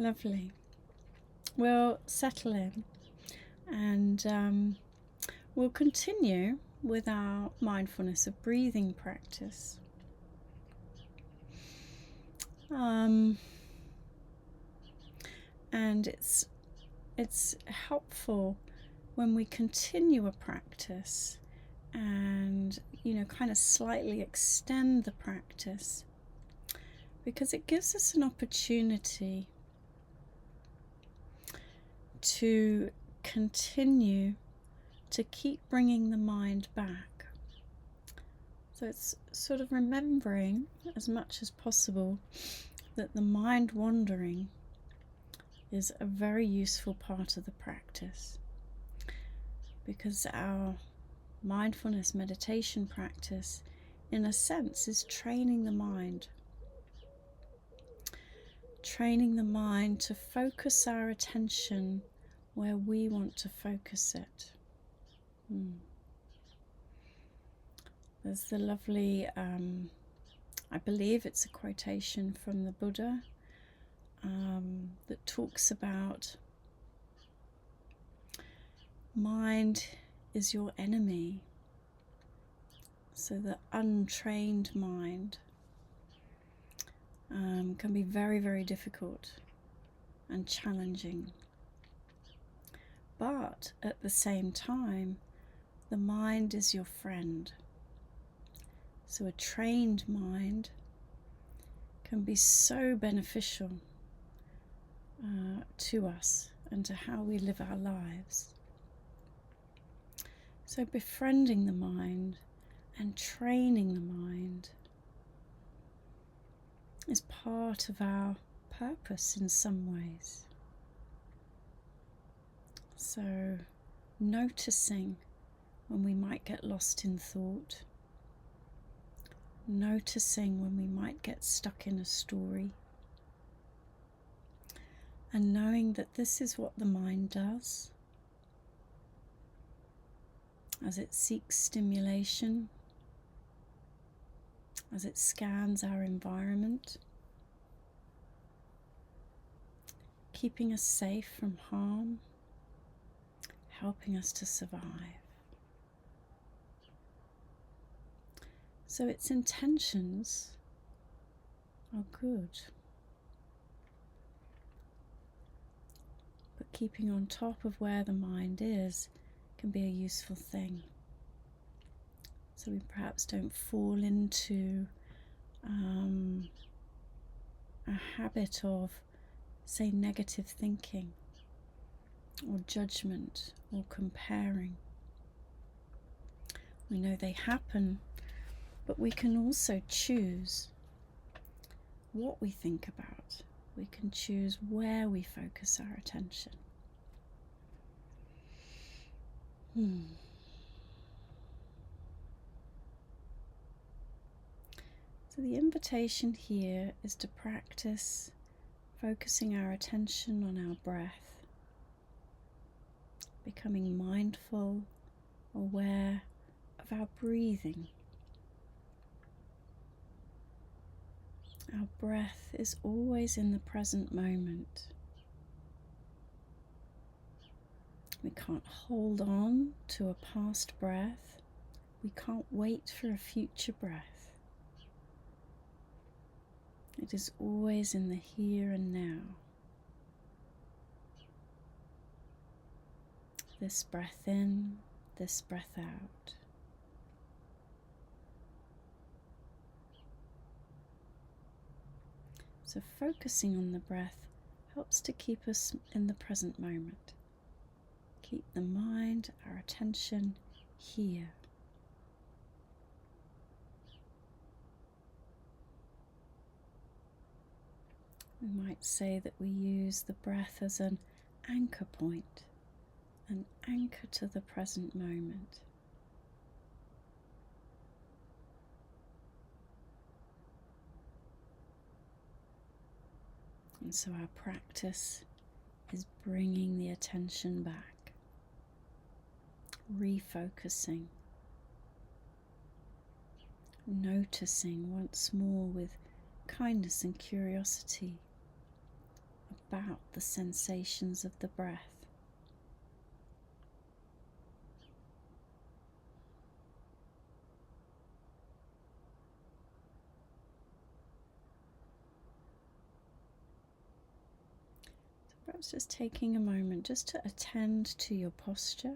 Lovely. We'll settle in and we'll continue with our mindfulness of breathing practice. And it's helpful when we continue a practice and kind of slightly extend the practice, because it gives us an opportunity to continue to keep bringing the mind back. So it's sort of remembering as much as possible that the mind wandering is a very useful part of the practice, because our mindfulness meditation practice, in a sense, is training the mind to focus our attention where we want to focus it. There's the lovely, I believe it's a quotation from the Buddha, that talks about mind is your enemy. So the untrained mind can be very, very difficult and challenging. But at the same time, the mind is your friend. So a trained mind can be so beneficial to us and to how we live our lives. So befriending the mind and training the mind is part of our purpose in some ways. So noticing when we might get lost in thought, noticing when we might get stuck in a story, and knowing that this is what the mind does as it seeks stimulation, as it scans our environment, keeping us safe from harm, helping us to survive. So its intentions are good, but keeping on top of where the mind is can be a useful thing. So we perhaps don't fall into a habit of, say, negative thinking or judgment or comparing. We know they happen, but we can also choose what we think about. We can choose where we focus our attention. So the invitation here is to practice focusing our attention on our breath, becoming mindful, aware of our breathing. Our breath is always in the present moment. We can't hold on to a past breath. We can't wait for a future breath. It is always in the here and now. This breath in, this breath out. So focusing on the breath helps to keep us in the present moment. Keep the mind, our attention here. We might say that we use the breath as an anchor point, an anchor to the present moment. And so our practice is bringing the attention back, refocusing, noticing once more with kindness and curiosity about the sensations of the breath. Perhaps just taking a moment just to attend to your posture.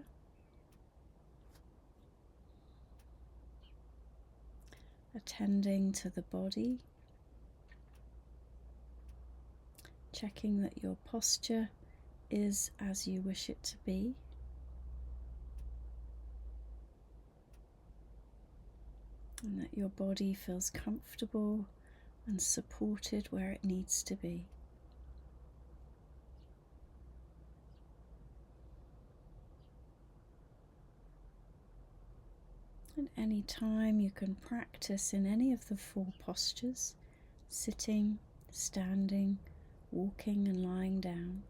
Attending to the body. Checking that your posture is as you wish it to be. And that your body feels comfortable and supported where it needs to be. And any time you can practice in any of the 4 postures, sitting, standing, walking and lying down.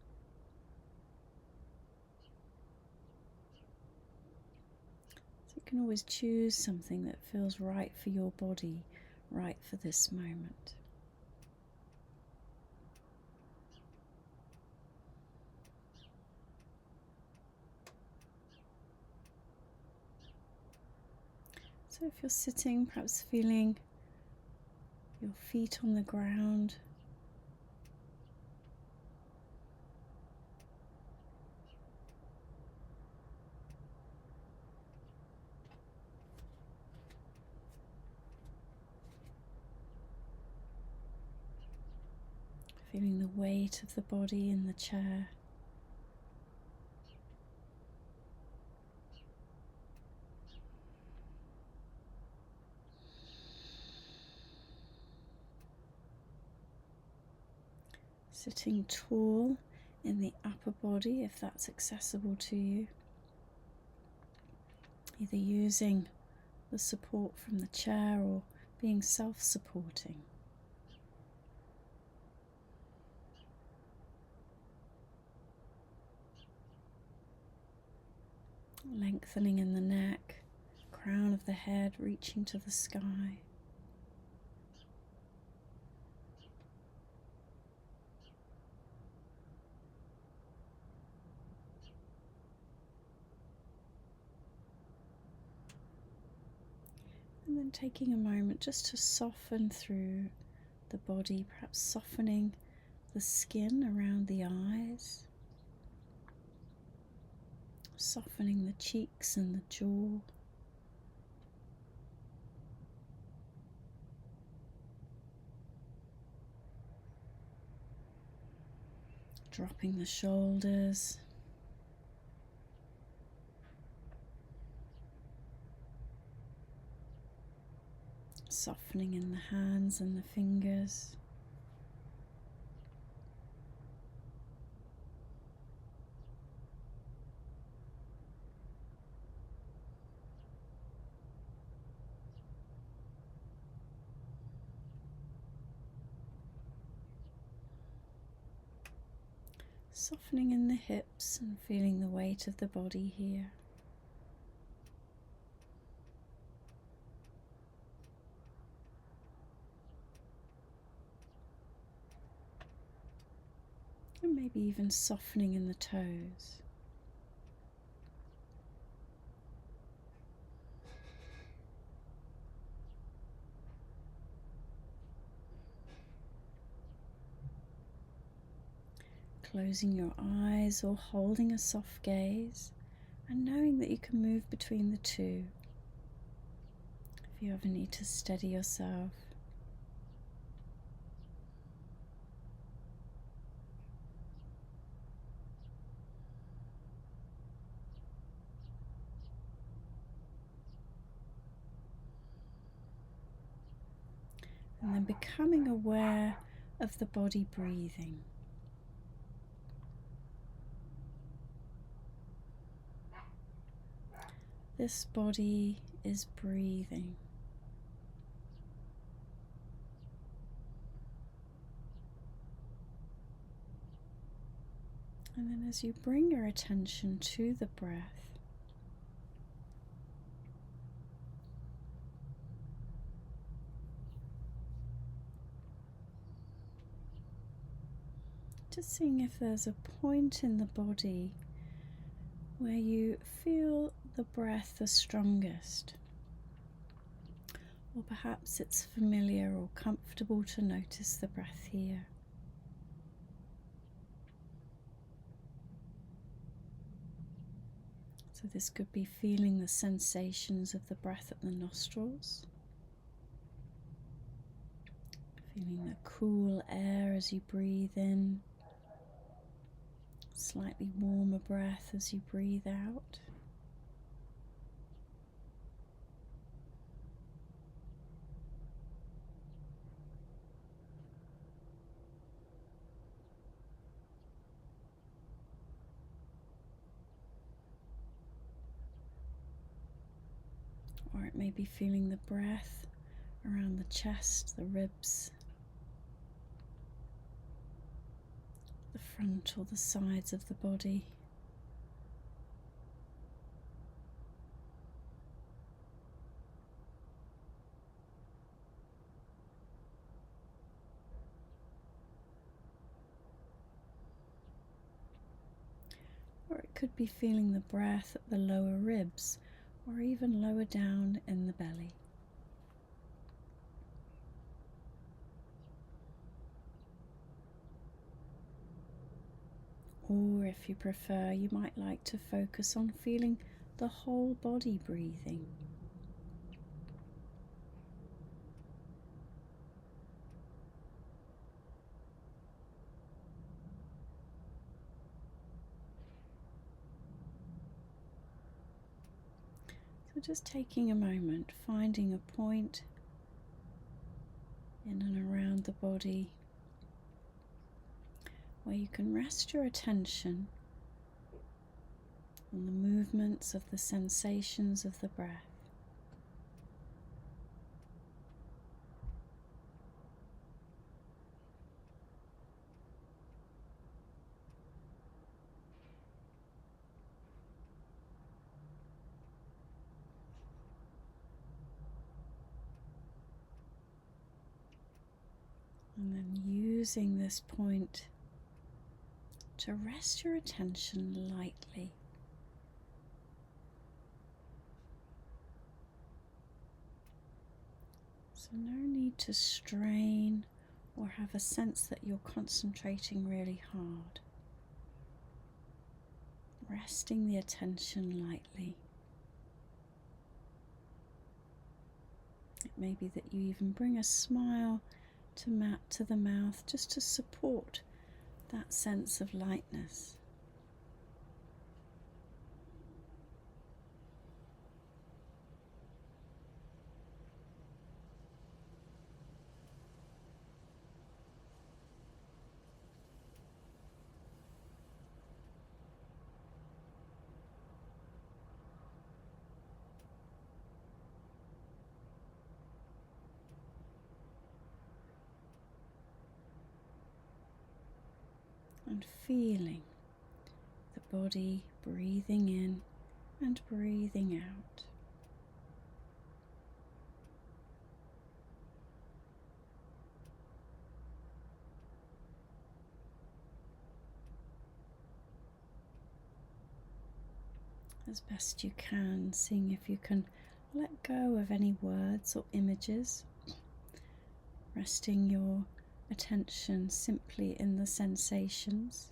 So you can always choose something that feels right for your body, right for this moment. So if you're sitting, perhaps feeling your feet on the ground, feeling the weight of the body in the chair. Sitting tall in the upper body if that's accessible to you. Either using the support from the chair or being self-supporting. Lengthening in the neck, crown of the head reaching to the sky. And then taking a moment just to soften through the body, perhaps softening the skin around the eyes, softening the cheeks and the jaw. Dropping the shoulders. Softening in the hands and the fingers. Softening in the hips and feeling the weight of the body here. And maybe even softening in the toes. Closing your eyes or holding a soft gaze and knowing that you can move between the two if you ever need to steady yourself. And then becoming aware of the body breathing. This body is breathing. And then as you bring your attention to the breath, Just seeing if there's a point in the body where you feel the breath the strongest. Or perhaps it's familiar or comfortable to notice the breath here. So this could be feeling the sensations of the breath at the nostrils, feeling the cool air as you breathe in, slightly warmer breath as you breathe out. Or it may be feeling the breath around the chest, the ribs, the front or the sides of the body. Or it could be feeling the breath at the lower ribs or even lower down in the belly. Or if you prefer, you might like to focus on feeling the whole body breathing. So just taking a moment, finding a point in and around the body where you can rest your attention on the movements of the sensations of the breath. And then using this point to rest your attention lightly. So no need to strain or have a sense that you're concentrating really hard. Resting the attention lightly. It may be that you even bring a smile to the mouth just to support that sense of lightness. And feeling the body breathing in and breathing out. As best you can, seeing if you can let go of any words or images, resting your attention simply in the sensations.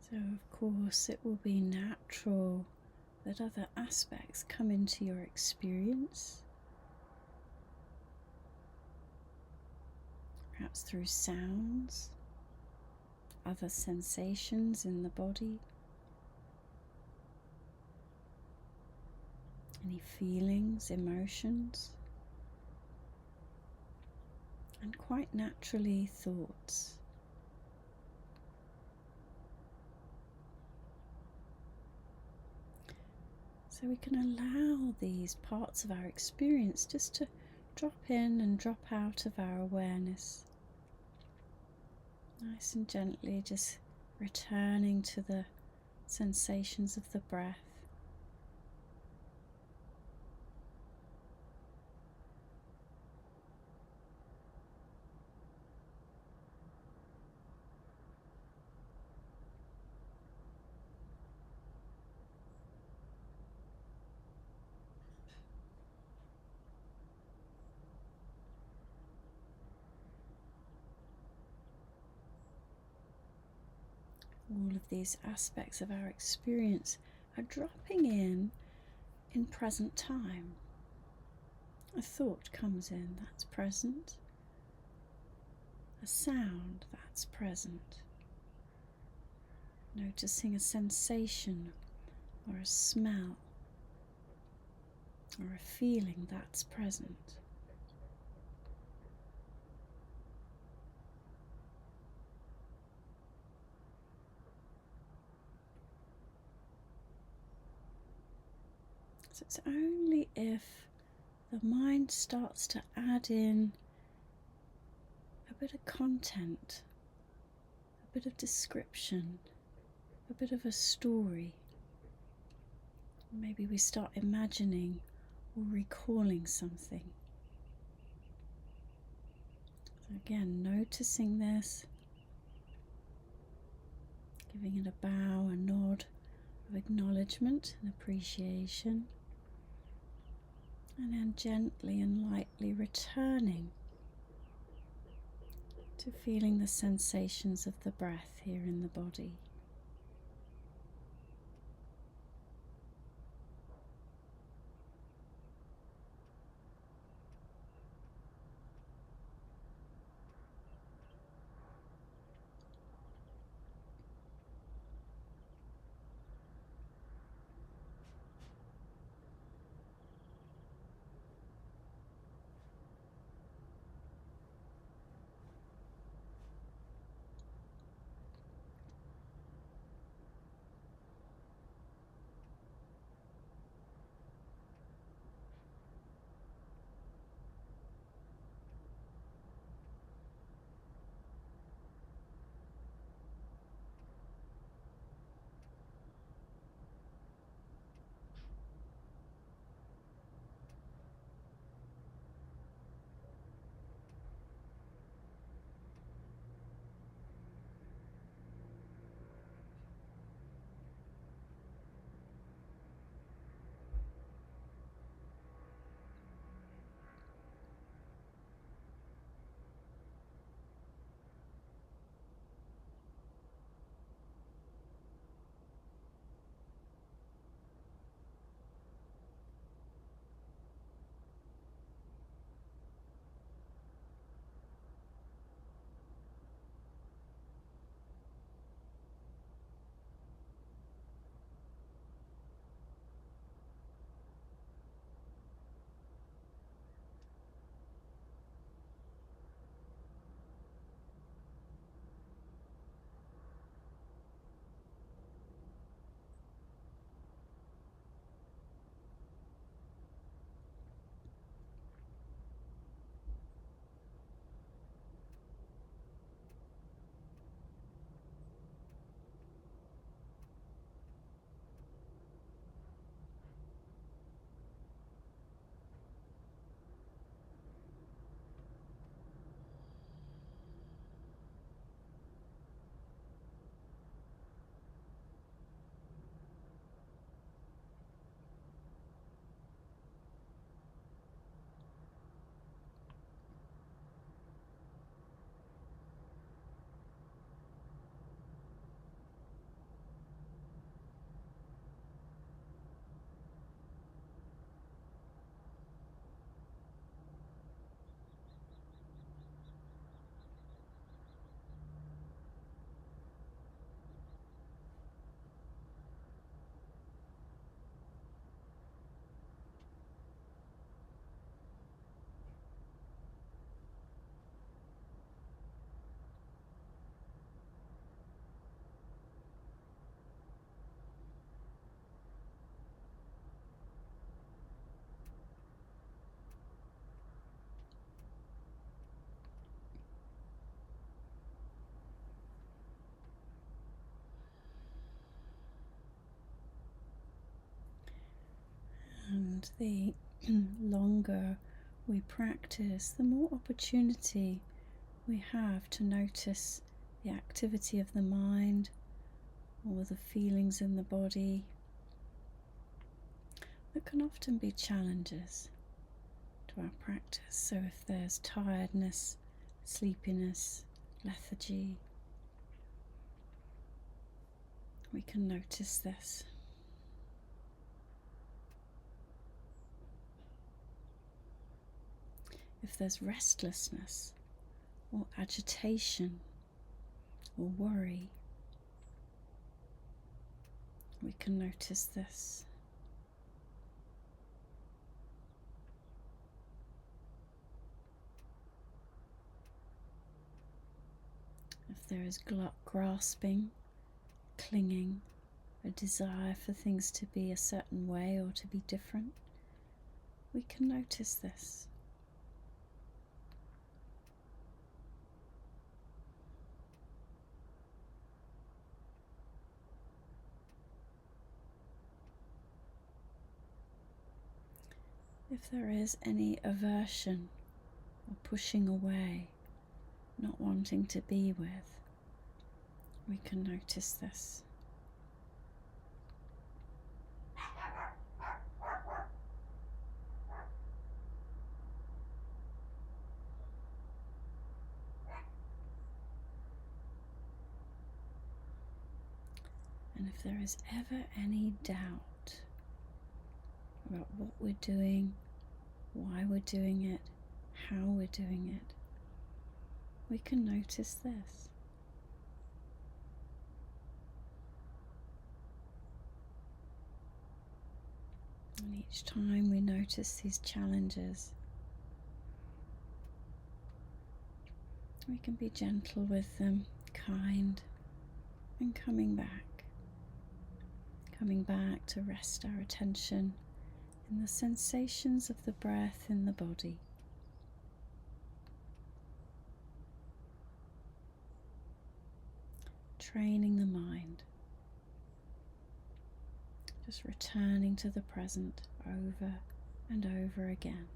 So, of course, it will be natural that other aspects come into your experience, perhaps through sounds, other sensations in the body, any feelings, emotions, and quite naturally thoughts. So we can allow these parts of our experience just to drop in and drop out of our awareness. Nice and gently, just returning to the sensations of the breath. All of these aspects of our experience are dropping in present time. A thought comes in, that's present. A sound, that's present. Noticing a sensation or a smell or a feeling, that's present. So it's only if the mind starts to add in a bit of content, a bit of description, a bit of a story. Maybe we start imagining or recalling something. So again, noticing this, giving it a bow, a nod of acknowledgement and appreciation, and then gently and lightly returning to feeling the sensations of the breath here in the body. And the longer we practice, the more opportunity we have to notice the activity of the mind or the feelings in the body that can often be challenges to our practice. So if there's tiredness, sleepiness, lethargy, we can notice this. If there's restlessness or agitation or worry, we can notice this. If there is grasping, clinging, a desire for things to be a certain way or to be different, we can notice this. If there is any aversion or pushing away, not wanting to be with, we can notice this. And if there is ever any doubt about what we're doing, why we're doing it, how we're doing it, we can notice this. And each time we notice these challenges, we can be gentle with them, kind, and coming back to rest our attention in the sensations of the breath in the body. Training the mind, just returning to the present over and over again.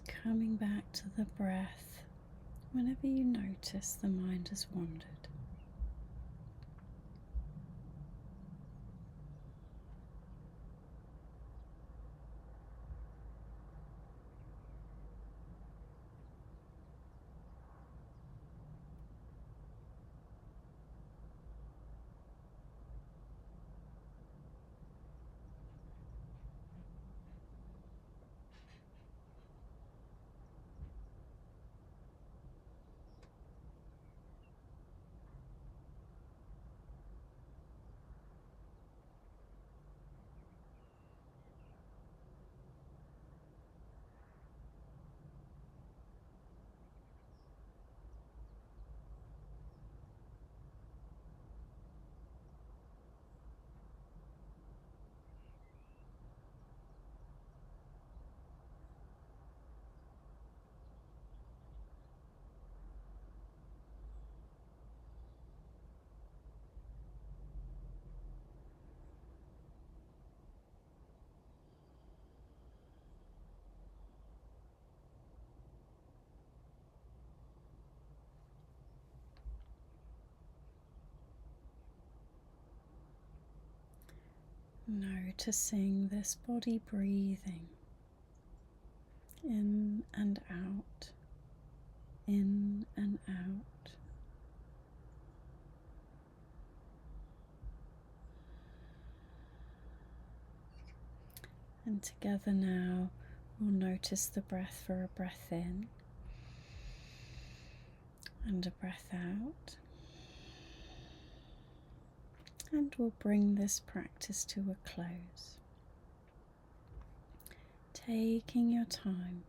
coming back to the breath whenever you notice the mind has wandered. Noticing this body breathing in and out, in and out. And together now we'll notice the breath for a breath in and a breath out. And we'll bring this practice to a close. Taking your time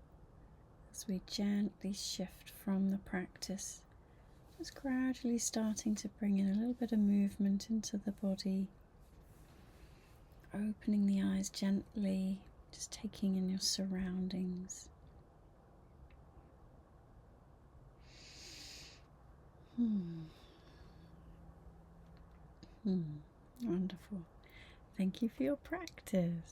as we gently shift from the practice, just gradually starting to bring in a little bit of movement into the body, opening the eyes gently, just taking in your surroundings. Wonderful. Thank you for your practice.